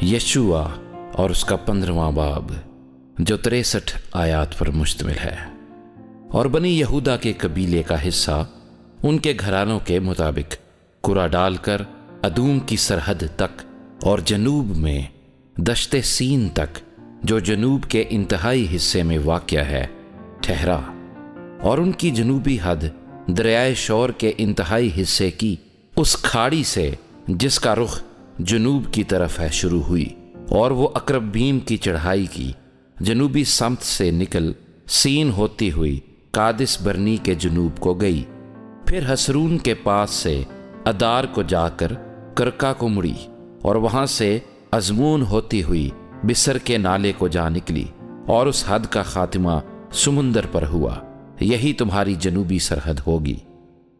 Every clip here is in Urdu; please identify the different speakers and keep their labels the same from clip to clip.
Speaker 1: یشوع اور اس کا 15واں باب جو 63 آیات پر مشتمل ہے۔ اور بنی یہودا کے قبیلے کا حصہ ان کے گھرانوں کے مطابق قرعہ ڈال کر ادوم کی سرحد تک اور جنوب میں دشت سین تک جو جنوب کے انتہائی حصے میں واقع ہے ٹھہرا، اور ان کی جنوبی حد دریائے شور کے انتہائی حصے کی اس کھاڑی سے جس کا رخ جنوب کی طرف ہے شروع ہوئی، اور وہ اکربیم کی چڑھائی کی جنوبی سمت سے نکل سین ہوتی ہوئی قادس برنی کے جنوب کو گئی، پھر حسرون کے پاس سے ادار کو جا کر کرکا کو مڑی، اور وہاں سے ازمون ہوتی ہوئی بسر کے نالے کو جا نکلی، اور اس حد کا خاتمہ سمندر پر ہوا۔ یہی تمہاری جنوبی سرحد ہوگی،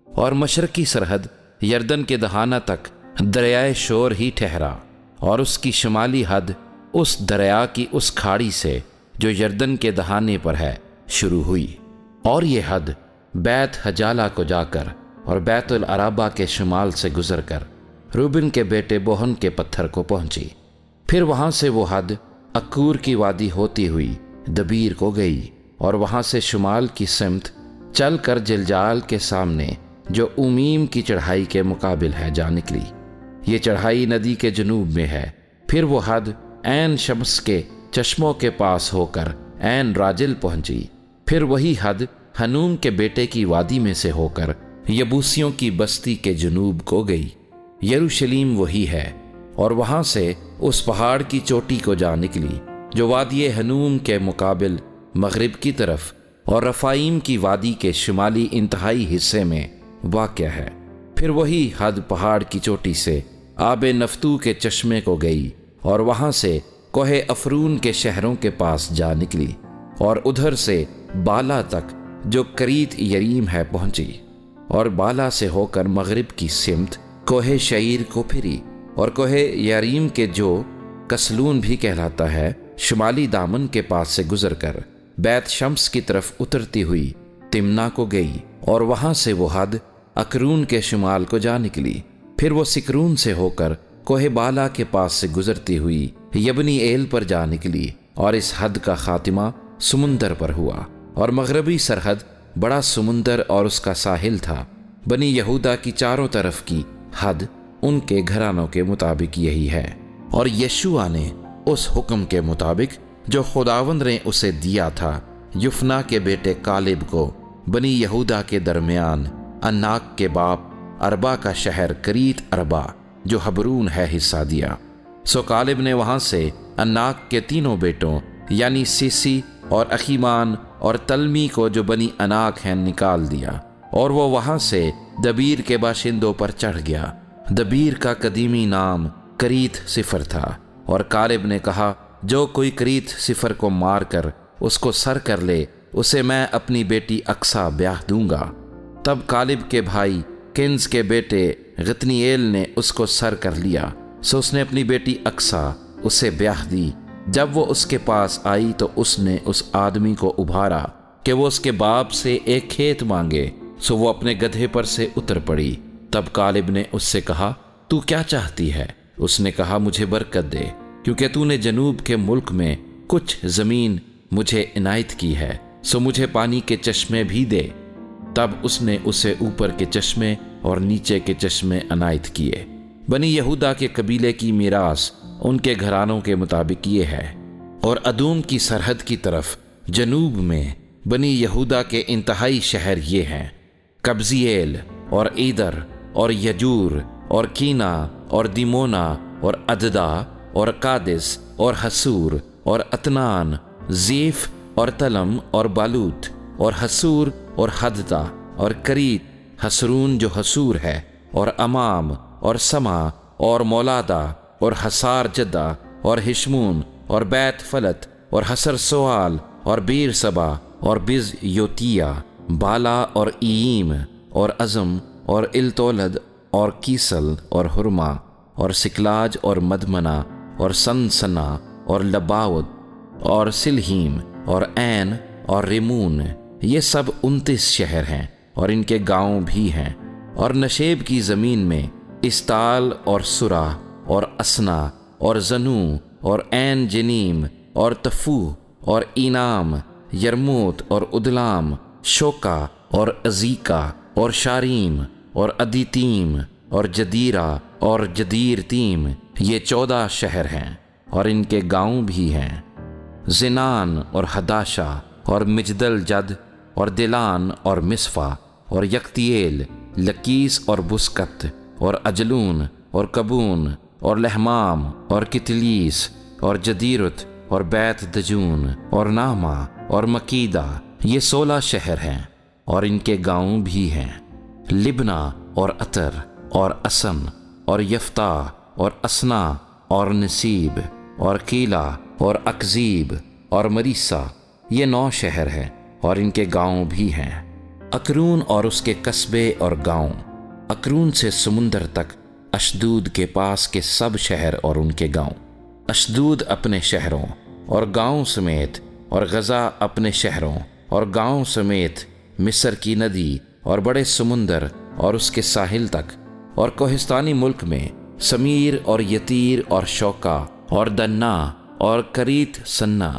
Speaker 1: اور مشرقی سرحد یردن کے دہانہ تک دریائے شور ہی ٹھہرا، اور اس کی شمالی حد اس دریا کی اس کھاڑی سے جو یردن کے دہانے پر ہے شروع ہوئی، اور یہ حد بیت حجالہ کو جا کر اور بیت العرابہ کے شمال سے گزر کر روبن کے بیٹے بوہن کے پتھر کو پہنچی، پھر وہاں سے وہ حد اکور کی وادی ہوتی ہوئی دبیر کو گئی، اور وہاں سے شمال کی سمت چل کر جلجال کے سامنے جو اومیم کی چڑھائی کے مقابل ہے جا نکلی۔ یہ چڑھائی ندی کے جنوب میں ہے۔ پھر وہ حد عین شمس کے چشموں کے پاس ہو کر عین راجل پہنچی، پھر وہی حد ہنوم کے بیٹے کی وادی میں سے ہو کر یبوسیوں کی بستی کے جنوب کو گئی۔ یروشلیم وہی ہے، اور وہاں سے اس پہاڑ کی چوٹی کو جا نکلی جو وادی ہنوم کے مقابل مغرب کی طرف اور رفائیم کی وادی کے شمالی انتہائی حصے میں واقع ہے۔ پھر وہی حد پہاڑ کی چوٹی سے آب نفتو کے چشمے کو گئی، اور وہاں سے کوہ افرون کے شہروں کے پاس جا نکلی، اور ادھر سے بالا تک جو کریت یریم ہے پہنچی، اور بالا سے ہو کر مغرب کی سمت کوہ شعیر کو پھری، اور کوہ یریم کے جو کسلون بھی کہلاتا ہے شمالی دامن کے پاس سے گزر کر بیت شمس کی طرف اترتی ہوئی تمنا کو گئی، اور وہاں سے وہ حد اکرون کے شمال کو جا نکلی، پھر وہ سکرون سے ہو کر کوہ بالا کے پاس سے گزرتی ہوئی یبنی ایل پر جا نکلی، اور اس حد کا خاتمہ سمندر پر ہوا، اور مغربی سرحد بڑا سمندر اور اس کا ساحل تھا۔ بنی یہودا کی چاروں طرف کی حد ان کے گھرانوں کے مطابق یہی ہے۔ اور یشوع نے اس حکم کے مطابق جو خداوند نے اسے دیا تھا یفنا کے بیٹے کالب کو بنی یہودا کے درمیان اناک کے باپ اربا کا شہر کریت اربا جو حبرون ہے حصہ دیا۔ سو کالب نے وہاں سے اناک کے تینوں بیٹوں یعنی سیسی اور اخیمان اور تلمی کو جو بنی اناک ہیں نکال دیا، اور وہ وہاں سے دبیر کے باشندوں پر چڑھ گیا۔ دبیر کا قدیمی نام کریت صفر تھا، اور کالب نے کہا جو کوئی کریت صفر کو مار کر اس کو سر کر لے اسے میں اپنی بیٹی اقصا بیاہ دوں گا۔ تب کالب کے بھائی کنز کے بیٹے غتنییل نے اس کو سر کر لیا، سو اس نے اپنی بیٹی اقصا اسے بیاہ دی۔ جب وہ اس کے پاس آئی تو اس نے اس آدمی کو ابھارا کہ وہ اس کے باپ سے ایک کھیت مانگے، سو وہ اپنے گدھے پر سے اتر پڑی۔ تب کالب نے اس سے کہا تو کیا چاہتی ہے؟ اس نے کہا مجھے برکت دے، کیونکہ تو نے جنوب کے ملک میں کچھ زمین مجھے عنایت کی ہے، سو مجھے پانی کے چشمے بھی دے۔ تب اس نے اسے اوپر کے چشمے اور نیچے کے چشمے عنایت کیے۔ بنی یہودا کے قبیلے کی میراث ان کے گھرانوں کے مطابق یہ ہے۔ اور ادوم کی سرحد کی طرف جنوب میں بنی یہودا کے انتہائی شہر یہ ہیں: قبضییل اور ایدر اور یجور اور کینا اور دیمونا اور عددا اور قادس اور حسور اور اتنان، زیف اور تلم اور بالوت اور حسور اور حدتا اور کریت، حسرون جو حسور ہے، اور امام اور سما اور مولادا اور حسار جدہ اور ہشمون اور بیت فلت اور حسر سوال اور بیر سبا اور بز یوتیا، بالا اور اییم اور عزم اور التولد اور کیسل اور حرما اور سکلاج اور مدمنا اور سنسنا اور لباود اور سلہیم اور عین اور ریمون، یہ سب 29 شہر ہیں، اور ان کے گاؤں بھی ہیں۔ اور نشیب کی زمین میں استال اور سرا اور اسنا اور زنو اور عین جنیم اور تفو اور اینام، یرموت اور ادلام، شوکا اور ازیکا اور شاریم اور ادیتیم اور جدیرہ اور جدیرتیم، یہ 14 شہر ہیں اور ان کے گاؤں بھی ہیں۔ زنان اور حداشا اور مجدل جد اور دلان اور مصفا اور یکتیل، لکیس اور بسکت اور اجلون اور کبون اور لہمام اور کتلیس اور جدیرت اور بیت دجون اور ناما اور مکیدہ، یہ 16 شہر ہیں اور ان کے گاؤں بھی ہیں۔ لبنا اور عطر اور اسن اور یفتہ اور اسنا اور نصیب اور قیلا اور اکزیب اور مریسا، یہ 9 شہر ہیں اور ان کے گاؤں بھی ہیں۔ اکرون اور اس کے قصبے اور گاؤں، اکرون سے سمندر تک اشدود کے پاس کے سب شہر اور ان کے گاؤں، اشدود اپنے شہروں اور گاؤں سمیت، اور غزہ اپنے شہروں اور گاؤں سمیت، مصر کی ندی اور بڑے سمندر اور اس کے ساحل تک، اور کوہستانی ملک میں سمیر اور یتیر اور شوکا اور دنا اور کریت سنا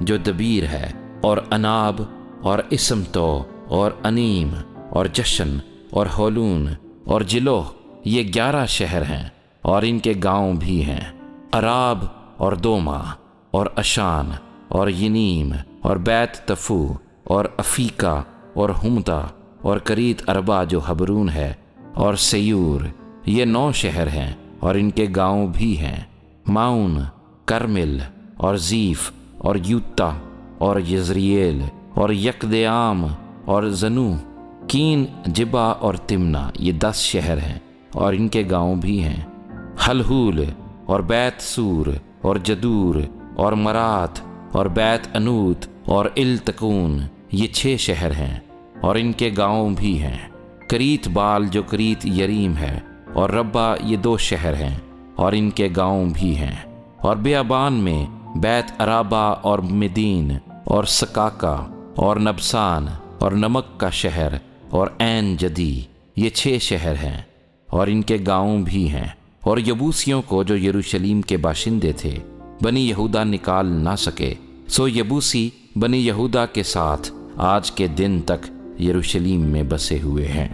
Speaker 1: جو دبیر ہے، اور اناب اور اسمتو اور انیم اور جشن اور ہولون اور جلوہ، یہ 11 شہر ہیں اور ان کے گاؤں بھی ہیں۔ عراب اور دوما اور اشان اور ینیم اور بیت تفو اور افیکا اور ہمتا اور کریت اربا جو حبرون ہے، اور سیور، یہ 9 شہر ہیں اور ان کے گاؤں بھی ہیں۔ ماؤن، کرمل اور زیف اور یوتا اور یزریل اور یکدیام اور زنو، کین، جبا اور تمنا، یہ 10 شہر ہیں اور ان کے گاؤں بھی ہیں۔ حلحول اور بیت سور اور جدور اور مرات اور بیت انوت اور التکون، یہ 6 شہر ہیں اور ان کے گاؤں بھی ہیں۔ کریت بال جو کریت یریم ہے، اور ربا، یہ 2 شہر ہیں اور ان کے گاؤں بھی ہیں۔ اور بیابان میں بیت عرابہ اور مدین اور سکاکا اور نبسان اور نمک کا شہر اور عین جدی، یہ 6 شہر ہیں اور ان کے گاؤں بھی ہیں۔ اور یبوسیوں کو جو یروشلیم کے باشندے تھے بنی یہودا نکال نہ سکے، سو یبوسی بنی یہودا کے ساتھ آج کے دن تک یروشلیم میں بسے ہوئے ہیں۔